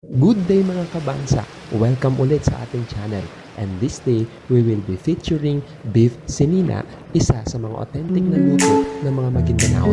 Good day mga kabansa! Welcome ulit sa ating channel. And this day, we will be featuring beef sinina, isa sa mga authentic na luto ng mga maguindanao.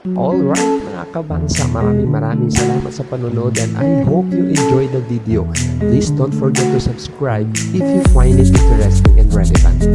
Alright mga kabansa, maraming salamat sa panonood and I hope you enjoyed the video. Please don't forget to subscribe if you find it interesting and relevant.